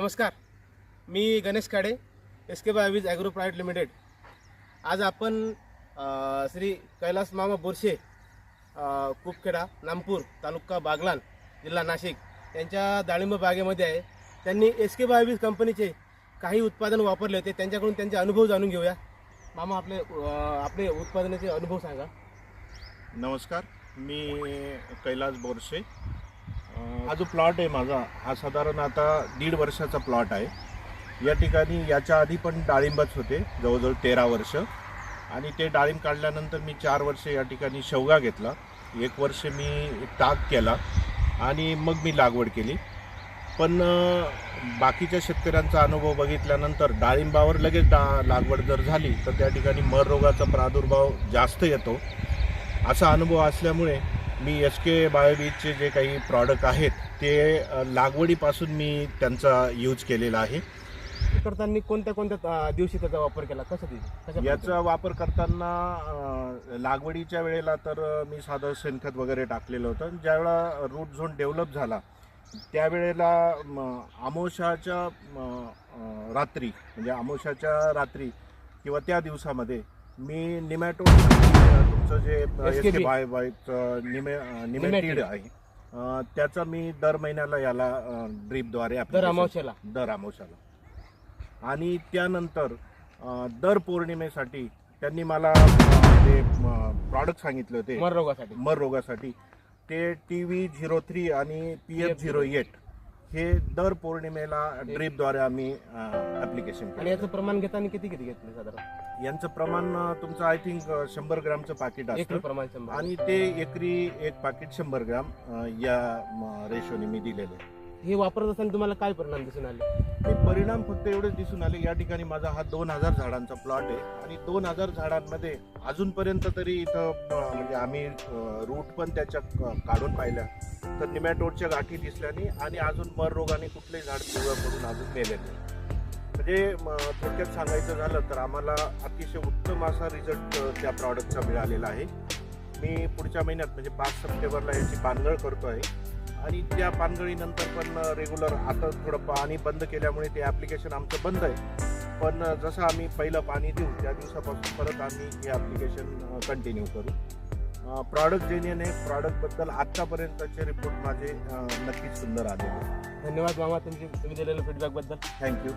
नमस्कार, मी गणेश काडे, SK बायोवीज agro private limited. आज आपण श्री कैलास मामा बोरसे, कुपखेडा, नामपूर, तालुका बागलाण, जिल्हा नाशिक यांच्या डाळिंब बागेमध्ये आहे. त्यांनी SK बायोवीज कंपनीचे काही उत्पादन वापरले होते. त्यांच्याकडून त्यांचे अनुभव जाणून घेऊया. मामा, आपले उत्पादनाचे अनुभव सांगा. नमस्कार, मी कैलास बोरसे. हा जो प्लॉट आहे माझा, हा साधारण आता 1.5 वर्षाचा प्लॉट आहे. या ठिकाणी याच्या आधी पण डाळिंबच होते, जवळजवळ 13 वर्ष. आणि ते डाळिंब काढल्यानंतर मी 4 वर्ष या ठिकाणी शेवगा घेतला, 1 वर्ष मी ताक केला आणि मग मी लागवड केली. पण बाकीच्या शेतकऱ्यांचा अनुभव बघितल्यानंतर डाळिंबावर लगेच लागवड जर झाली तर त्या ठिकाणी मर रोगाचा प्रादुर्भाव जास्त येतो. असा अनुभव असल्यामुळे मी SK बायोवीजचे जे काही प्रॉडक्ट आहेत ते लागवडीपासून मी त्यांचा यूज केलेला आहे. करताना कोणत्या दिवशी त्याचा वापर केला, कसं याचा वापर करताना लागवडीच्या वेळेला तर मी साधं शेणखत वगैरे टाकलेलं होतं. ज्यावेळेला रूट झोन डेव्हलप झाला त्यावेळेला अमावस्याच्या रात्री, म्हणजे अमावस्याच्या रात्री किंवा त्या दिवसामध्ये मी निमॅटोड, तुमचं जे SK बायोवीजचं निमेटीड आहे, त्याचा मी दर महिन्याला याला ड्रीपद्वारे दर अमावस्याला आणि त्यानंतर दर पौर्णिमेसाठी त्यांनी मला जे प्रॉडक्ट सांगितले होते मर रोगासाठी ते TV03 आणि PF08 हे दर पौर्णिमेला ड्रीपद्वारे आम्ही ॲप्लिकेशन केलं. आणि याचं प्रमाण घेताना किती घेतलं साधारण? यांचं प्रमाण तुमचं आय थिंक 100 ग्रामचं पाकिट असतं आणि ते एकरी 1 पाकिट 100 ग्राम या रेशोने मी दिलेले. हे वापरत असताना तुम्हाला काय परिणाम दिसून आले? ते परिणाम फक्त एवढेच दिसून आले. या ठिकाणी माझा हा 2000 झाडांचा प्लॉट आहे आणि 2000 झाडांमध्ये अजूनपर्यंत तरी इथं म्हणजे आम्ही रूट पण त्याच्या काढून पाहिल्या तर निमॅटोडच्या गाठी दिसल्याने आणि अजून मर रोगाने कुठलेही झाड पिवळं पडून अजून मेलेले. म्हणजे थोडक्यात सांगायचं झालं तर आम्हाला अतिशय उत्तम असा रिझल्ट त्या प्रॉडक्टचा मिळालेला आहे. मी पुढच्या महिन्यात म्हणजे 5 सप्टेंबरला याची पानगळ करतो आहे आणि त्या पानगळीनंतर पण रेग्युलर, आता थोडं पाणी बंद केल्यामुळे ते ॲप्लिकेशन आमचं बंद आहे, पण जसं आम्ही पहिलं पाणी देऊ त्या दिवसापासून परत आम्ही हे ॲप्लिकेशन कंटिन्यू करू. प्रॉडक्ट जेन्युइन आहे. प्रॉडक्टबद्दल आत्तापर्यंतचे रिपोर्ट माझे नक्कीच सुंदर आलेले. धन्यवाद मामा, तुम्ही दिलेल्या फीडबॅकबद्दल. थँक्यू.